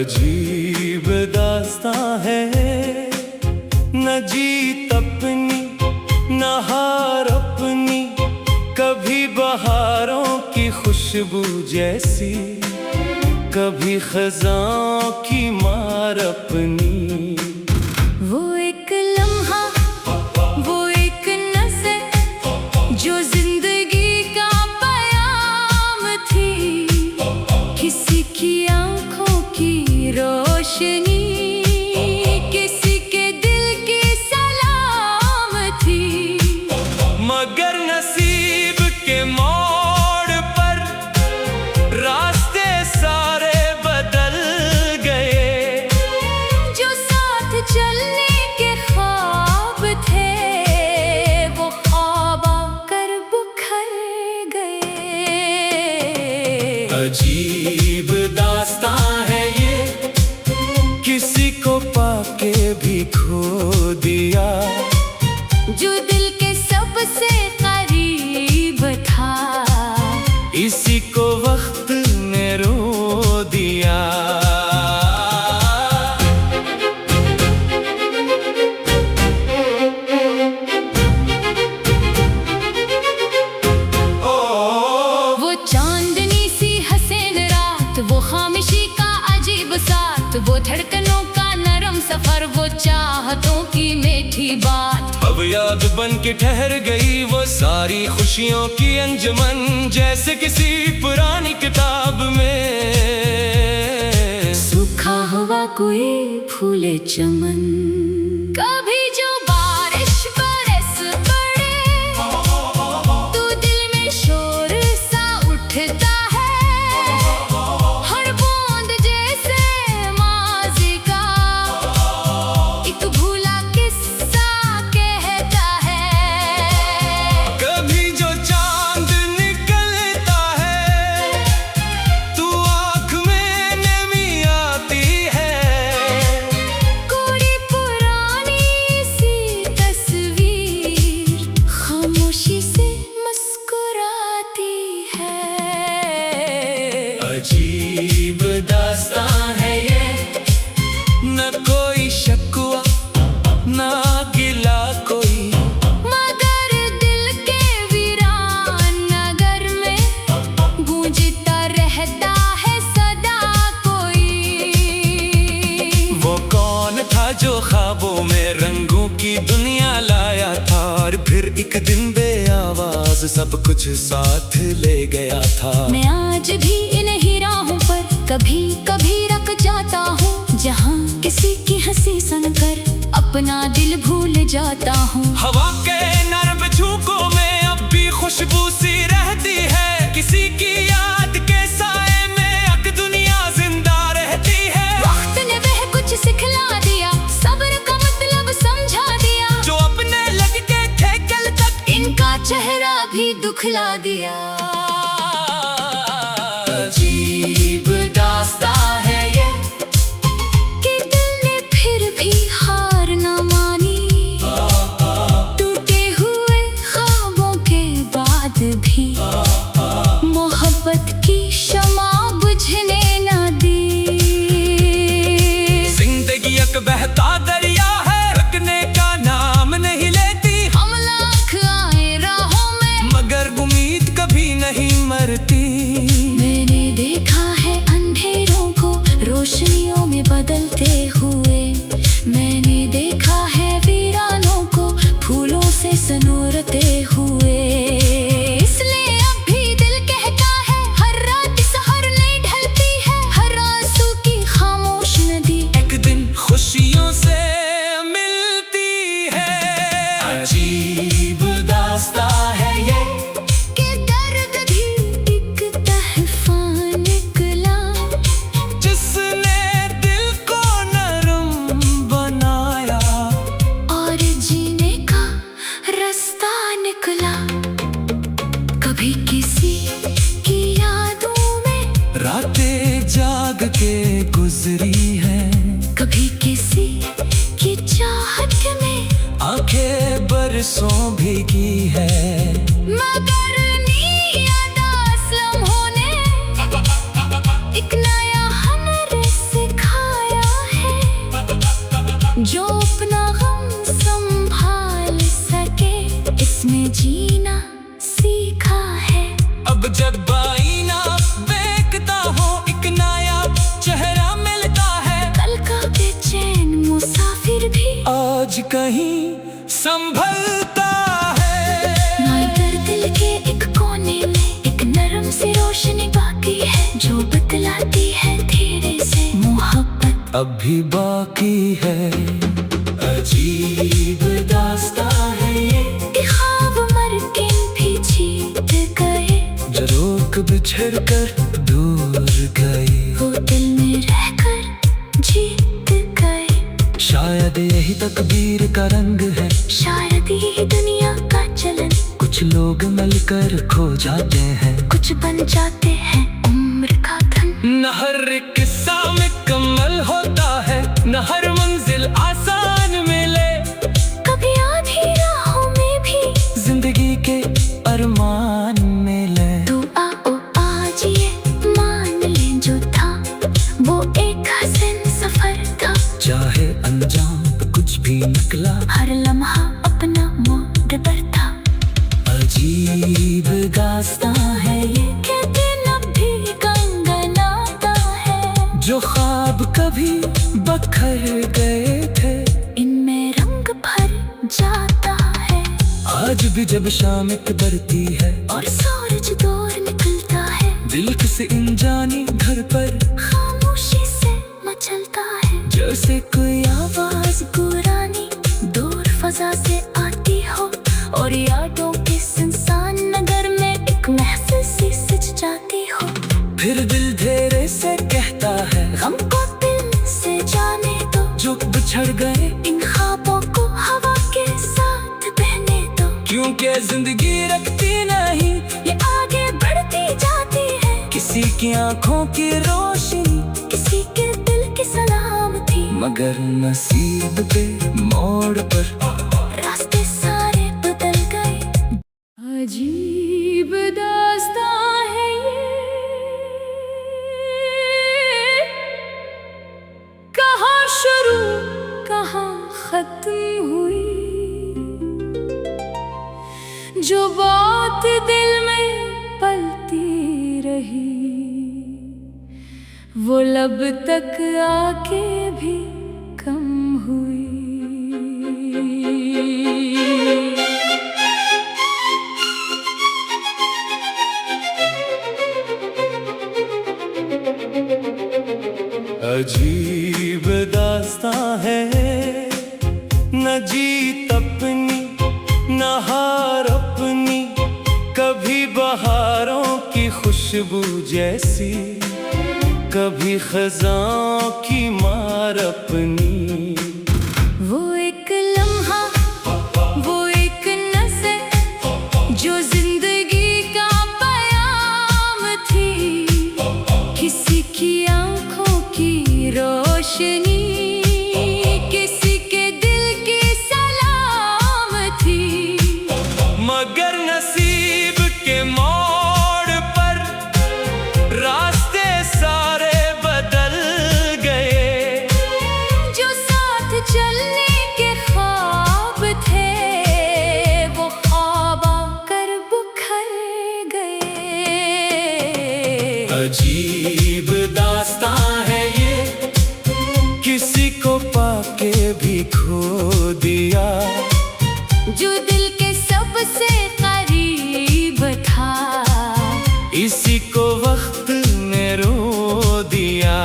अजीब दास्तां है, न जीत अपनी न हार अपनी, कभी बहारों की खुशबू जैसी, कभी खज़ां की मार अपनी। वो एक लम्हा, वो एक नज़र जो जिंदगी का पयाम थी, किसी की आंखों की रोशनी, किसी के दिल की सलाम थी। मगर नसीब के मोड़ पर रास्ते सारे बदल गए, जो साथ चलने के ख्वाब थे, वो ख्वाब आकर बिखर गए। अजीब दास्तां है ये, किसी को पाके भी खो दिया, जो दिल के सबसे करीब था, इसी को वक्त ने रो दिया। वो चांदनी सी हसीन रात, वो खामोशी का अजीब साथ, वो धड़कनों का नरम सफर, वो चाहतों की मीठी बात। अब याद बन के ठहर गई वो सारी खुशियों की अंजुमन, जैसे किसी पुरानी किताब में सूखा हुआ कोई फूले चमन। कभी जो बारिश बरस पड़े, तो दिल में शोर सा उठता है, हर बूंद जैसे माज़ी का एक भूला किस्सा कहता है। कभी जो चांद निकलता है, तू आँख में नमी आती है, कोई पुरानी सी तस्वीर खामोशी से मुस्कुराती है। अजीब दास्तां है ये, न कोई शकवा न गिला कोई, मगर दिल के वीरान नगर में गूंजता रहता है सदा कोई। वो कौन था जो ख्वाबों में रंगों की दुनिया लाया था, और फिर एक दिन बेआवाज सब कुछ साथ ले गया था। मैं आज भी इन ही राहों पर कभी कभी रुक जाता हूँ, जहाँ किसी की हंसी सुनकर अपना दिल भूल जाता हूँ। हवा के नरम झोंकों में अब भी खुशबू सी रहती है, किसी की याद के साए में अक दुनिया जिंदा रहती है। वक्त ने वह कुछ सिखला दिया, सब्र का मतलब समझा दिया, जो अपने लगते थे कल तक, इनका चेहरा भी दुखला दिया। अजीब दास्तां है ये, कि दिल ने फिर भी हार न मानी, टूटे हुए ख्वाबों के बाद भी मोहब्बत की शमा बुझने न दी। जिंदगी एक बहता दरिया है, रुकने का नाम नहीं लेती, हम लाख आए राहों में, मगर उम्मीद कभी नहीं मरती। मैंने देखा है अंधेरों को रोशनियों में बदलते हुए, मैंने देखा है वीरानों को फूलों से सनोरते हुए। इसलिए अब भी दिल कहता है, हर रात सहर नहीं ढलती है, हर आंसू की खामोश नदी एक दिन खुशियों से मिलती है। अजीब दास्तां है ये, कि दर्द भी एक तहफा निकला, जिसने दिल को नरम बनाया, और जीने का रास्ता निकला। कभी किसी की यादों में रातें जाग के गुजरी है, कभी किसी की चाहत में आंखें बरसों भीगी है, मगर नीयत असलम होने एक नया हमर सिखा अब जब आईना देखता हूँ एक नायाब चेहरा मिलता है। कल का बेचैन मुसाफिर भी आज कहीं संभलता है। मगर दिल के एक कोने में एक नरम सी रोशनी बाकी है, जो बतलाती है धीरे से मोहब्बत अब भी बाकी है। अजीब दास्तां है ये कि ख्वाब मर के भी जीत गए, जो रोक बिछड़ कर दूर गए, वो दिल में रहकर जीत गए। शायद यही तकदीर का रंग है, शायद यही दुनिया का चलन। कुछ लोग मिलकर खो जाते हैं, कुछ बन जाते हैं उम्र का धन। न हर एक किस्सा मुकम्मल होता है, न हर मंजिल आसान मिले। कभी आधी राहों में भी जिंदगी के अरमान मिले। तो आओ आज ये मान लें जो था वो एक हसीन सफर था। चाहे अंजाम कुछ भी निकला, हर लम्हा अपना मोड़ पर था। अजीब दास्तां है ये के दिन अब भी गनगनाता है, जो ख्वाब कभी बखर गए थे, इनमें रंग भर जाता है। आज भी जब शाम उतरती है और सूरज दूर निकलता है, दिल किसी अनजानी घर पर खामोशी से मचलता है। जैसे कोई आवाज पुरानी दूर फजा से आती हो, और यादों के सुनसान नगर में एक महफिल सी सज जाती हो। फिर दिल धीरे से कहता है, गम को दिल से जाने दो, जो बिछड़ गए इन ख्वाबों को हवा के साथ बहने दो। क्योंकि जिंदगी रखती नहीं, ये आगे बढ़ती जाती है। किसी की आंखों की रोशनी, किसी के दिल की सलामती, मगर नसीब पे मोड़ पर रास्ते सारे बदल गए। अजीब दास्तां है ये, कहाँ शुरू कहाँ खत्म हुई, जो बात दिल में पलती रही, वो लब तक आके भी कम हुई। अजीब दास्तां है, न जीत अपनी न हार अपनी, कभी बहारों की खुशबू जैसी, कभी खजां की मार अपनी। वो एक लम्हा, वो एक नज़र, जो जिंदगी का पयाम थी, किसी की आंखों की रोशनी, किसी के दिल की सलाम थी। मगर नसीब के मोड़ पर रास्ते सारे बदल गए, जो साथ चलने के ख्वाब थे, वो ख्वाब आकर बिखर गए। अजीब दास्तां है ये, किसी को पाके भी खो दिया, जो दिल के सबसे करीब था, इसी को वक्त ने रो दिया।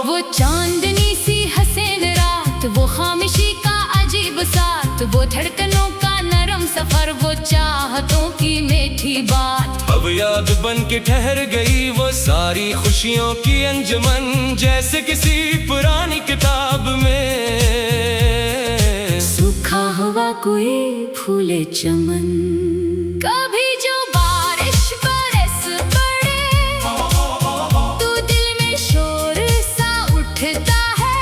वो चांदनी सी हसीन रात, वो खामोशी का अजीब साथ, वो धड़कनों का नरम सफर, वो चाहतों की मीठी बात। अब याद बन के ठहर गई वो सारी खुशियों की अंजुमन, जैसे किसी पुरानी किताब में सूखा हुआ कोई फूले चमन। कभी जो बारिश बरस पड़े, तो दिल में शोर सा उठता है,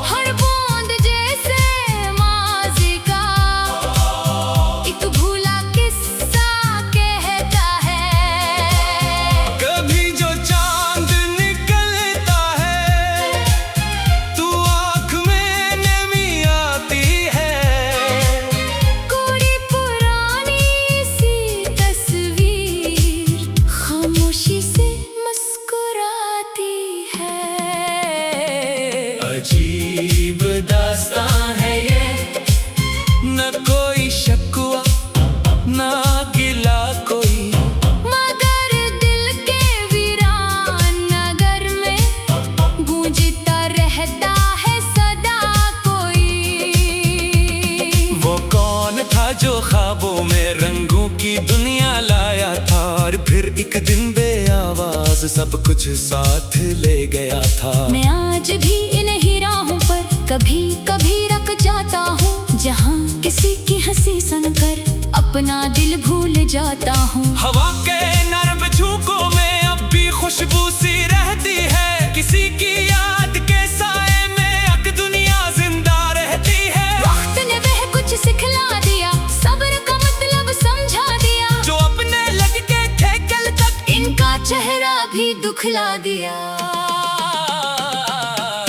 हर बूंद जैसे माज़ी का एक भूला किस्सा कहता है। कभी जो चांद निकलता कुछ साथ ले गया था। मैं आज भी इन ही राहों पर कभी कभी रुक जाता हूँ, जहाँ किसी की हंसी सुनकर अपना दिल भूल जाता हूँ। हवा के नरम झोंकों में अब भी खुशबू सी रहती है, किसी की याद के साए में अब दुनिया जिंदा रहती है। वक्त ने वह कुछ सिखला दिया, सब्र का मतलब समझा दिया, जो अपने लगते थे कल तक इनका चेहरा भी दुखला दिया।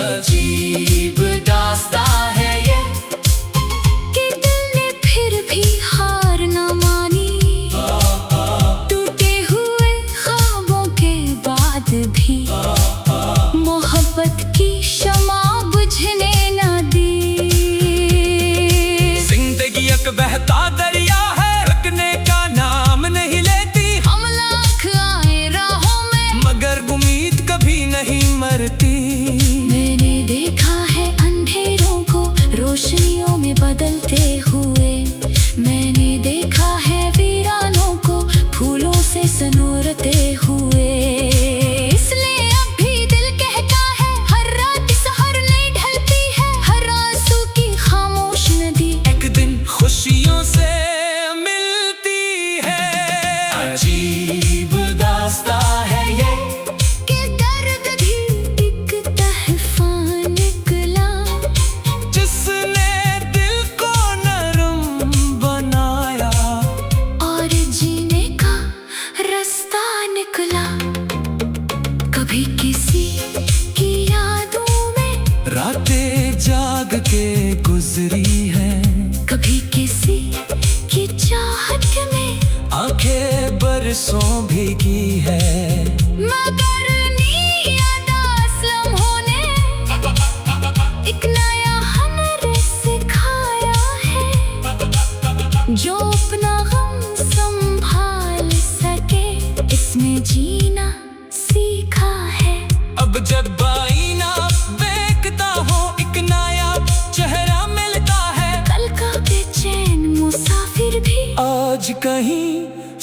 अजीब दास्तां है ये कि दिल ने फिर भी हार न मानी, टूटे हुए ख्वाबों के बाद भी मोहब्बत की शमा बुझने न दी। जिंदगी एक बहता दरिया है, रुकने का नाम नहीं लेती। हम लाख आए राहों में मगर उम्मीद कभी नहीं मरती। मैंने देखा है अंधेरों को रोशनियों में बदलते हुए, मैंने देखा है वीरानों को फूलों से सनोरते हुए। इसलिए अब भी दिल कहता है, हर रात सहर नहीं ढलती है, हर आंसू की खामोश नदी एक दिन खुशियों से मिलती है। अजीब दास्तां है ये कि दर्द भी एक तहफा निकला, जिसने दिल को नरम बनाया और जीने का रास्ता निकला। कभी किसी की यादों में रातें जाग के गुजरी है, कभी किसी की चाहत में आंखें बरसों भीगी है। मगर नीयत लम्हों ने एक नया हुनर सिखाया है, जो अपना गम संभाल सके इसमें जीना सीखा है। अब जब आईना देखता हूँ एक नया चेहरा मिलता है, कल का बेचैन मुसाफिर भी आज कहीं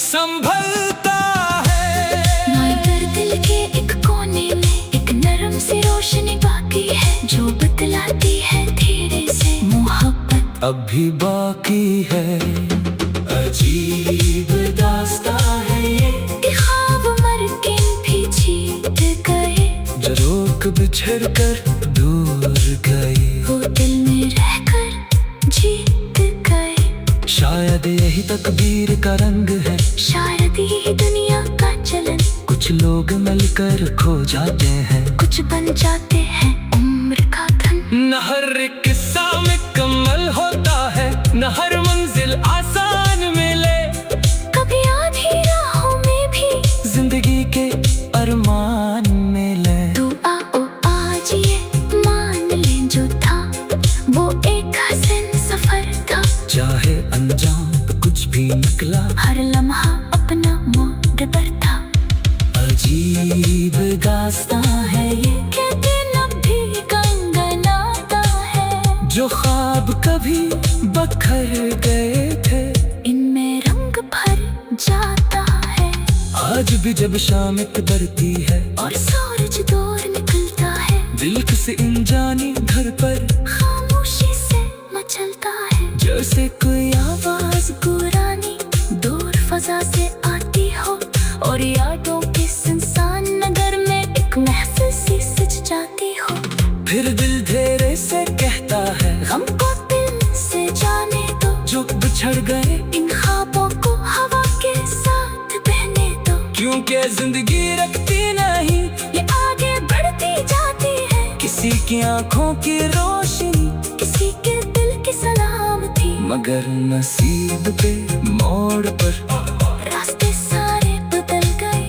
संभलता है। मगर दिल के एक कोने में एक नरम सी रोशनी बाकी है, जो बतलाती है धीरे से मोहब्बत अब भी बाकी है। अजीब दास्तां है ये कि ख्वाब मर के भी जीत गए, जो रोक बिछड़ कर दूर गए, वो दिल में रहकर जीत गए। शायद यही तकदीर का रंग है, शायद यही दुनिया का चलन, कुछ लोग मिलकर खो जाते हैं, कुछ बन जाते हैं उम्र का धन। न हर एक किस्सा मुकम्मल होता है, न हर मंजिल आसान मिले। कभी आधी राहों में भी जिंदगी के अरमान मिले। तो आओ आज ये मान लें, जो था वो एक हसीन सफर था, चाहे अंजाम कुछ भी निकला, हर लम्हा अपना मोड़ पर था। अजीब दास्तां है ये के दिन अब भी गनगनाता है, जो ख्वाब कभी बखर गए थे, इनमें रंग भर जाता है। आज भी जब शाम उतरती है और सूरज दूर निकलता है, दिल किसी अनजानी घर पर खामोशी से मचलता है, जैसे कोई आवाज पुरानी दूर फजा से आती हो, और यादों के सुनसान नगर में एक महफिल सी सज जाती हो। फिर दिल धीरे से कहता है, गम को दिल से जाने दो, जो बिछड़ गए इन ख्वाबों को हवा के साथ बहने दो, क्योंकि जिंदगी रखती नहीं, ये आगे बढ़ती जाती है। किसी की आंखों की रोशनी, किसी के दिल की सलामती, मगर नसीब पे मोड़ पर रास्ते सारे बदल गए।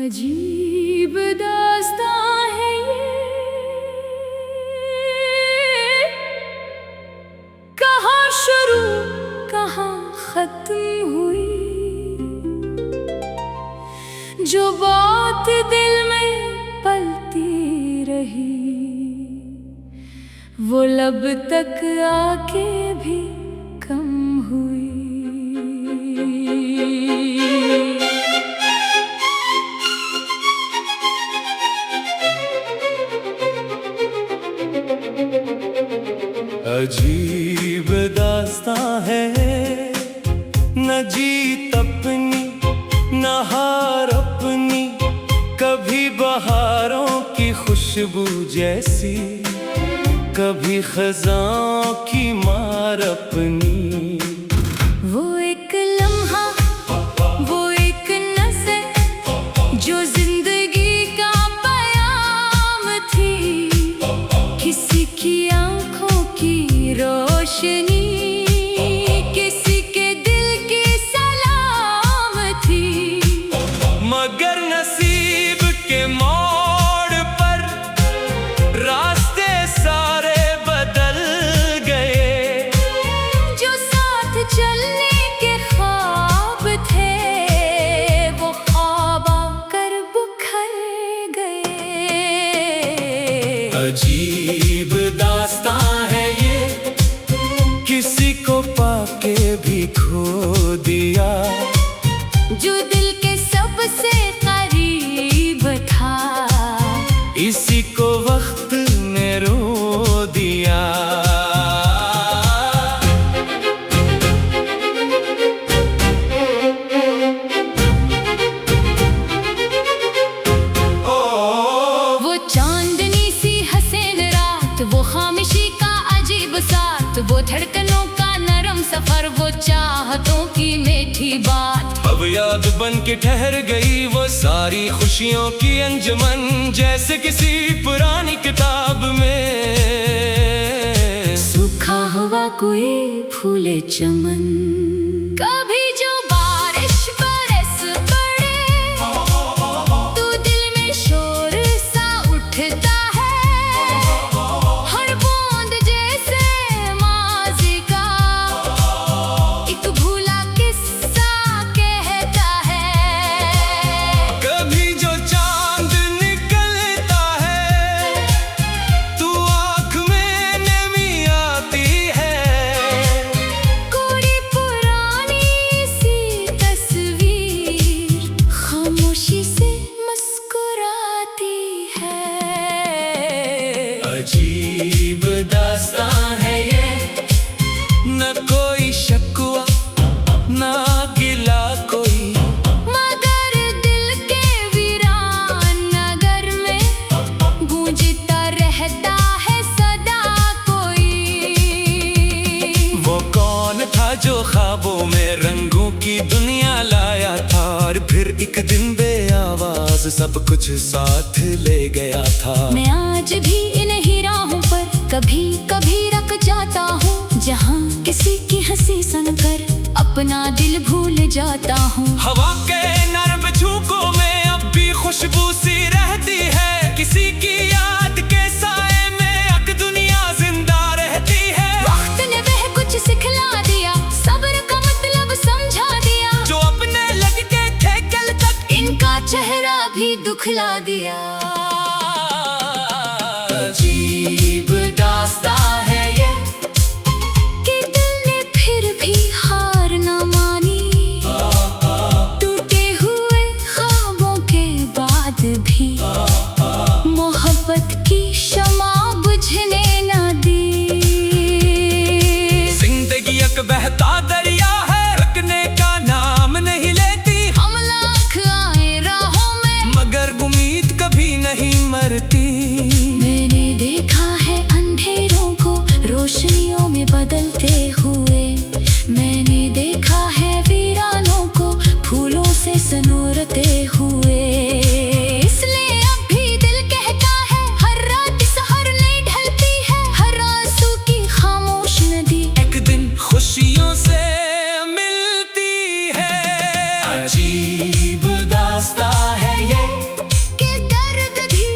अजीब दास्तां है ये, कहाँ शुरू कहाँ खत्म हुई, जो बात दिल में पलती रही, वो लब तक आके भी कम हुई। अजीब दास्तां है, न जीत अपनी न हार अपनी, कभी बहारों की खुशबू जैसी, कभी खजां की मार अपनी। वो एक लम्हा, वो एक नज़र जो जिंदगी का पयाम थी, किसी की आंखों की रोशनी, किसी के दिल की सलाम थी। मगर नसीब के मोड़ पर रास्ते सारे बदल गए, जो साथ चलने के ख्वाब थे, वो ख्वाब आकर बिखर गए। अजीब दास्तां है ये, किसी को पाके भी खो दिया, जो दिल के सबसे करीब था, इसी को वक्त ने रो दिया। वो चांदनी सी हसीन रात, वो खामोशी का अजीब साथ, वो धड़कनों का नरम सफर, वो चाहतों की मीठी बात। अब याद बन के ठहर गई वो सारी खुशियों की अंजुमन, जैसे किसी पुरानी किताब में सूखा हुआ कोई फूले चमन। कभी जो बारिश बरस पड़े, तो दिल में शोर सा उठता है, हर बूंद जैसे माज़ी का एक भूला किस्सा कहता है। कभी जो चांद निकलता है, तू आँख में नमी आती है, कोई पुरानी सी तस्वीर खामोशी से मुस्कुराती है। अजीब दास्तां है ये, न कोई शकवा न गिला कोई, मगर दिल के वीरान नगर में गूंजता रहता है सदा कोई। वो कौन था जो ख्वाबों में रंगों की दुनिया लाया था, और फिर एक दिन बेआवाज सब कुछ साथ ले गया था। मैं आज भी इन ही राहों पर कभी कभी रुक जाता हूँ, जहाँ किसी की हंसी सुनकर अपना दिल भूल जाता हूँ। हवा के नरम झोंकों में अब भी खुशबू सी रहती है, किसी की याद के साए में अक दुनिया जिंदा रहती है। वक्त ने वह कुछ सिखला दिया, सब्र का मतलब समझा दिया, जो अपने लगते थे कल तक इनका चेहरा भी दुखला दिया। अजीब दास्तां है ये, कि दिल ने फिर भी हार न मानी, टूटे हुए ख्वाबों के बाद भी मोहब्बत की शमा बुझने न दी। जिंदगी एक बहता दरिया है, रुकने का नाम नहीं लेती, हम लाख आए राहों में, मगर उम्मीद कभी नहीं मरती। मैंने देखा है अंधेरों को रोशनियों में बदलते हुए, मैंने देखा है वीरानों को फूलों से सनोरते हुए। इसलिए अब भी दिल कहता है, हर रात सहर नहीं ढलती है, हर आंसू की खामोश नदी एक दिन खुशियों से मिलती है। अजीब दास्तां है ये, के दर्द भी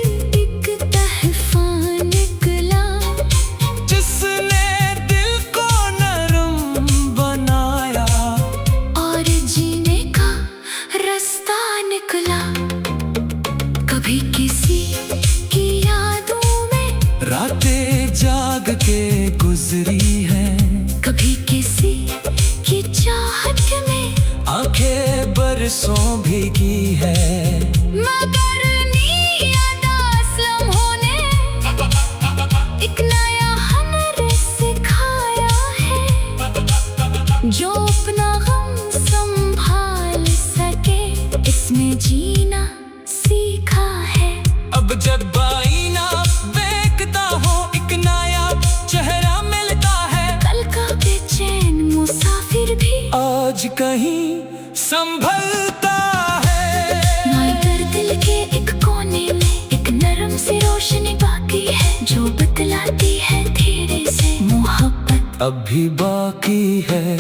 एक तहफा निकला, जिसने दिल को नरम बनाया, और जीने का रास्ता निकला। कभी किसी की यादों में रातें जाग के गुजरी है, कभी किसी की चाहत में आंखें बरसों भीगी है। मगर नीयत असलम होने एक नया हमर सिखा अब जब आईना देखता हूँ एक नायाब चेहरा मिलता है। कल का बेचैन मुसाफिर भी आज कहीं संभलता है। मगर दिल के एक कोने में एक नरम सी रोशनी बाकी है, जो बतलाती है धीरे से मोहब्बत अब भी बाकी है।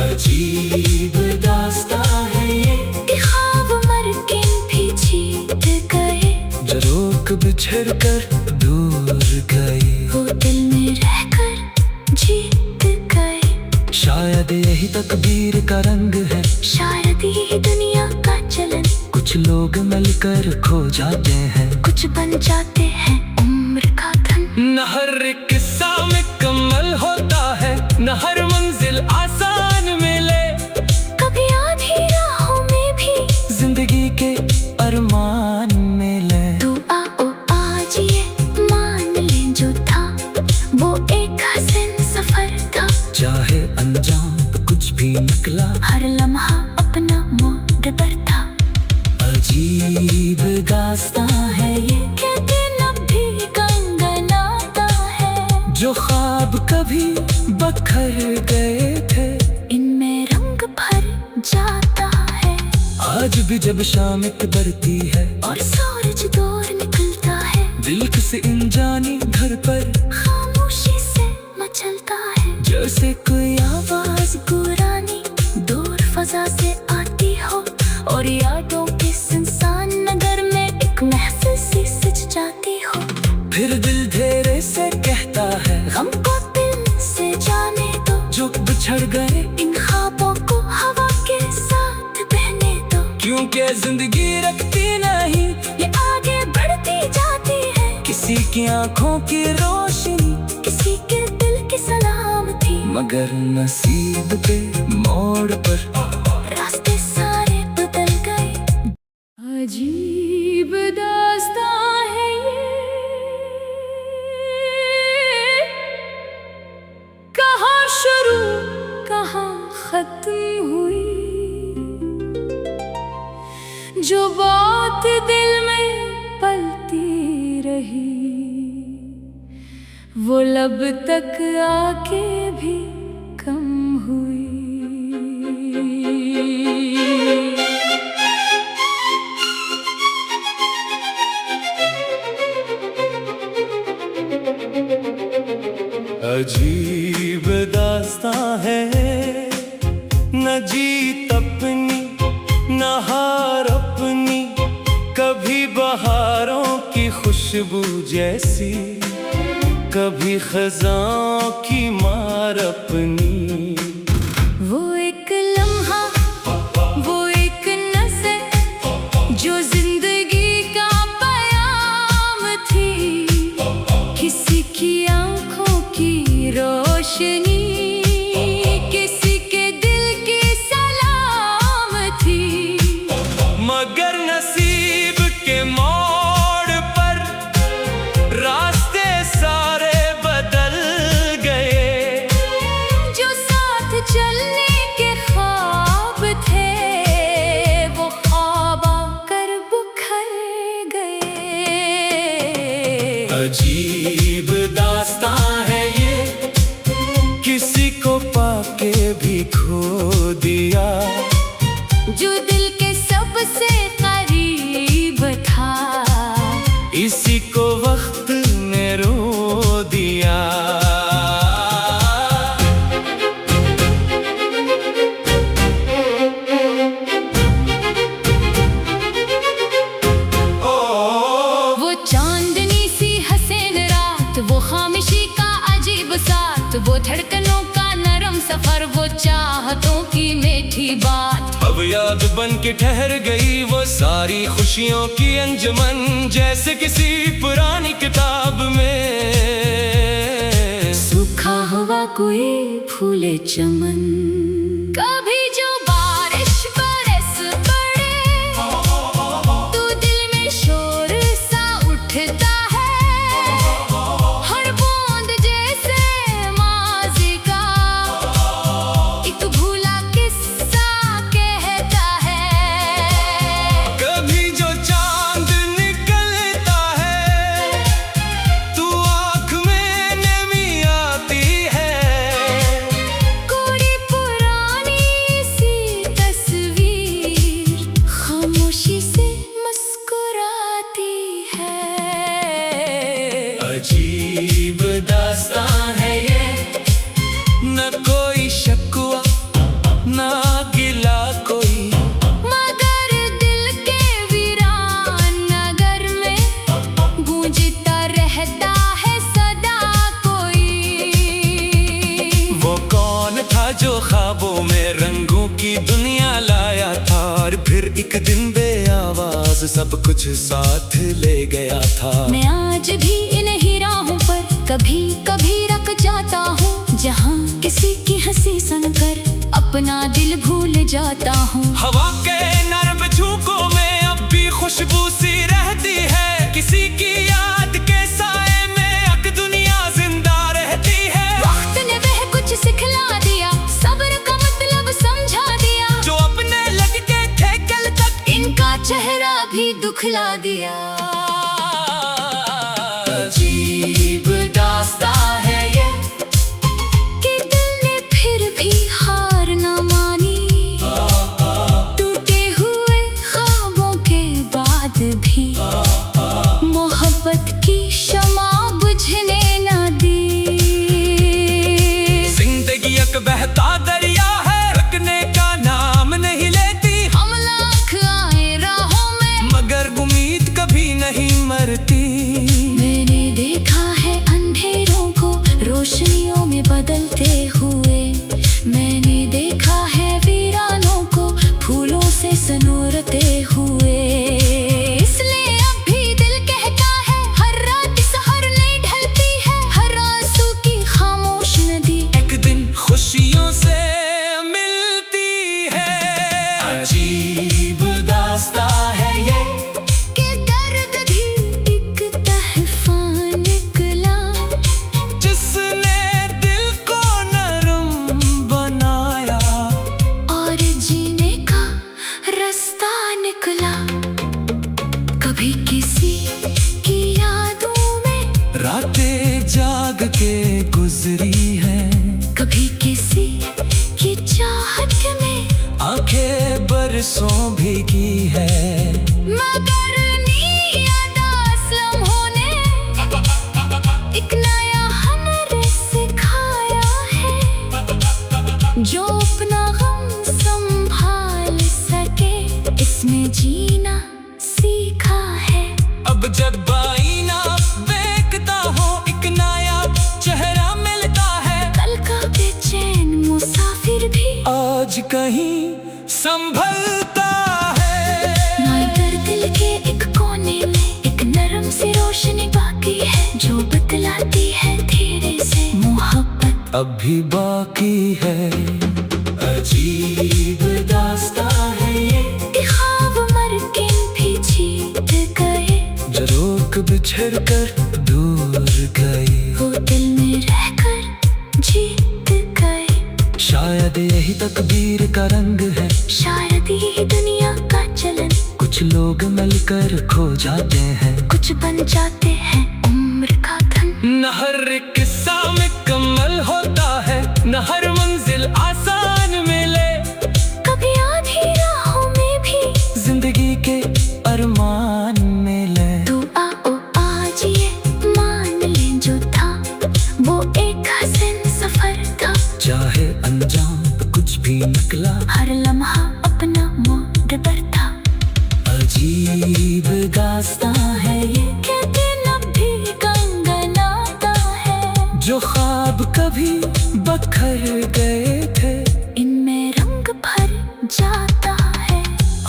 अजीब दास्तां है ये कि ख्वाब मर के भी जीत गए, जो रोक बिछड़ कर दूर गए, वो दिल में रहकर जीत गए। शायद यही तकदीर का रंग है, शायद यही दुनिया का चलन। कुछ लोग मिलकर खो जाते हैं, कुछ बन जाते हैं उम्र का धन। न हर एक किस्सा मुकम्मल होता है, न हर मंजिल आसान मिले। कभी आधी राहों में भी जिंदगी के अरमान मिले। तू आओ आज ये मान ले, जो था वो एक हसीन सफर था। चाहे अंजाम कुछ भी निकला, हर लम्हा अपना मोड़ पर था। अजीब दास्तां है ये के दिन अब भी गनगनाता है, जो ख्वाब कभी बखर गए थे, इनमें रंग भर जाता है। आज भी जब शाम उतरती है और सूरज दूर निकलता है, दिल किसी अनजानी घर पर खामोशी से मचलता है। जैसे कोई आवाज पुरानी दूर फजा से आती हो, और यादों के सुनसान नगर में एक महफिल सी सज जाती हो। फिर दिल धीरे से कहता है, गम को दिल से जाने दो, जो बिछड़ गए इन ख्वाबों को हवा के साथ बहने दो। क्योंकि जिंदगी रखती नहीं, ये आगे बढ़ती जाती है। किसी की आंखों की रोशनी, किसी के दिल की सलामती, मगर नसीब के मोड़ पर रास्ते सारे बदल गए। अजीब दास्तां है ये, कहाँ शुरू कहाँ खत्म हुई, जो बात दिल में पलती रही, वो लब तक आके भी कम हुई। अजीब दास्तां है, न जीत अपनी न हार अपनी, कभी बहारों की खुशबू जैसी, कभी खजाओं की मार अपनी। वो एक लम्हा, वो एक नज़र, जो जिंदगी का पयाम थी, किसी की आंखों की रोशनी, किसी के दिल की सलाम थी। मगर नसीब के मोड़ पर रास्ते सारे बदल गए, जो साथ चलने के ख्वाब थे, वो ख्वाब आकर बुखर गए। अजीब दास्तां है ये, किसी को पाके भी खो दिया, जो दिल के सबसे करीब था, इसी को वक्त ने रो दिया। वो चांदनी सी हसीन रात, वो खामोशी का अजीब साथ, वो धड़कनों का नरम सफर, वो चाहतों की मीठी बात। अब याद बन के ठहर गई वो सारी खुशियों की अंजुमन, जैसे किसी पुरानी किताब में सूखा हुआ कोई फूले चमन। कभी जो बारिश बरस पड़े, तो दिल में शोर सा उठता है, हर बूंद जैसे माज़ी का एक भूला किस्सा कहता है। कभी जो चांद निकलता अजीब दास्तां है ये, न कोई शक्वा न गिला कोई, मगर दिल के वीरान नगर में गूंजता रहता है सदा कोई। वो कौन था जो ख्वाबों में रंगों की दुनिया लाया था, और फिर एक दिन बेआवाज सब कुछ साथ ले गया था। मैं आज भी इन ही राहों पर कभी कभी रख जाता हूँ, जहाँ किसी की हंसी सुनकर अपना दिल भूल जाता हूँ। हवा के नर्म झोंकों में अब भी खुशबू सी रहती है, किसी की याद के साए में अब दुनिया जिंदा रहती है। वक्त ने वह कुछ सिखला दिया, सब्र का मतलब समझा दिया, जो अपने लग के थे कल तक इनका चेहरा भी दुखला दिया। अजीब दास्तां है ये, कि दिल ने फिर भी हार न मानी, टूटे हुए ख्वाबों के बाद भी मोहब्बत की शमा बुझने न दी। जिंदगी एक बहता दरिया है, रुकने का नाम नहीं लेती। हम लाख आए राहों में, मगर उम्मीद कभी नहीं मरती। मैंने देखा है अंधेरों को रोशनियों में बदलते हुए, मैंने देखा है वीरानों को फूलों से सनोरते हुए। इसलिए अब भी दिल कहता है, हर रात सहर नहीं ढलती है, हर आंसू की खामोश नदी एक दिन खुशियों से मिलती है। अजीब दास्तां है ये, कि दर्द भी एक तहफा निकला, जिसने दिल को नरम बनाया, और जीने का रास्ता निकला। कभी किसी की यादों में, रातें जाग के गुजरी हैं, कभी किसी की चाहत में, आंखें बरसों भीगी है। मगर नीयत असलम होने एक नया हुनर सिखाया है, जो अपना गम संभाल सके इसमें जीना सीखा है। अब जब आईना देखता हूँ एक नया चेहरा मिलता है, कल का बेचैन मुसाफिर भी आज कहीं संभलता है। मगर दिल के एक कोने में एक नरम सी रोशनी बाकी है, जो बतलाती है धीरे से मोहब्बत अब भी बाकी है। अजीब दास्तां है ये, कि ख्वाब मर के भी जीत गए, जो रोक बिछड़ कर दूर गए, वो दिल में रहकर जीत गए। शायद यही तकदीर का रंग है, शायद ही दुनिया का चलन, कुछ लोग मिलकर खो जाते हैं, कुछ बन जाते हैं उम्र का धन। न हर एक किस्सा मुकम्मल होता है, न हर मंजिल आसान मिले, कभी आधी राहों में भी जिंदगी के अरमान मिले। तो आओ आज ये मान ले, जो था वो एक हसीन सफर था, चाहे अंजाम कुछ भी निकला, हर लम्हा अपना मोड़ पर था। अजीब दास्तां है ये, के दिन अब भी गनगनाता है, जो ख्वाब कभी बखर गए थे, इनमें रंग भर जाता है।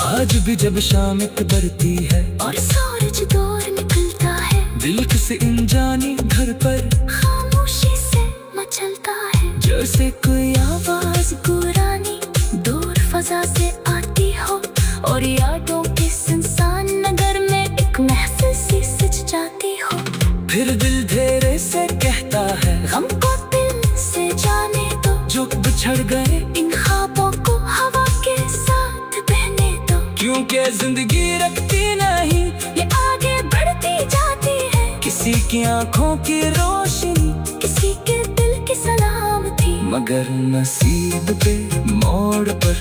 आज भी जब शाम उतरती है, और सूरज दूर निकलता है, दिल किसी अनजानी घर पर खामोशी से मचलता है, जैसे कोई आवाज पुरानी दूर फजा से आती हो, और यादों के सुनसान नगर में एक महफिल सी सज जाती हो। फिर दिल धीरे से कहता है, गम को दिल से जाने दो, जो बिछड़ गए इन ख्वाबों को हवा के साथ बहने दो, क्योंकि जिंदगी रखती नहीं, ये आगे बढ़ती जाती है। किसी की आंखों की रोशनी, किसी के दिल की सलामती, मगर नसीब पे मोड़ पर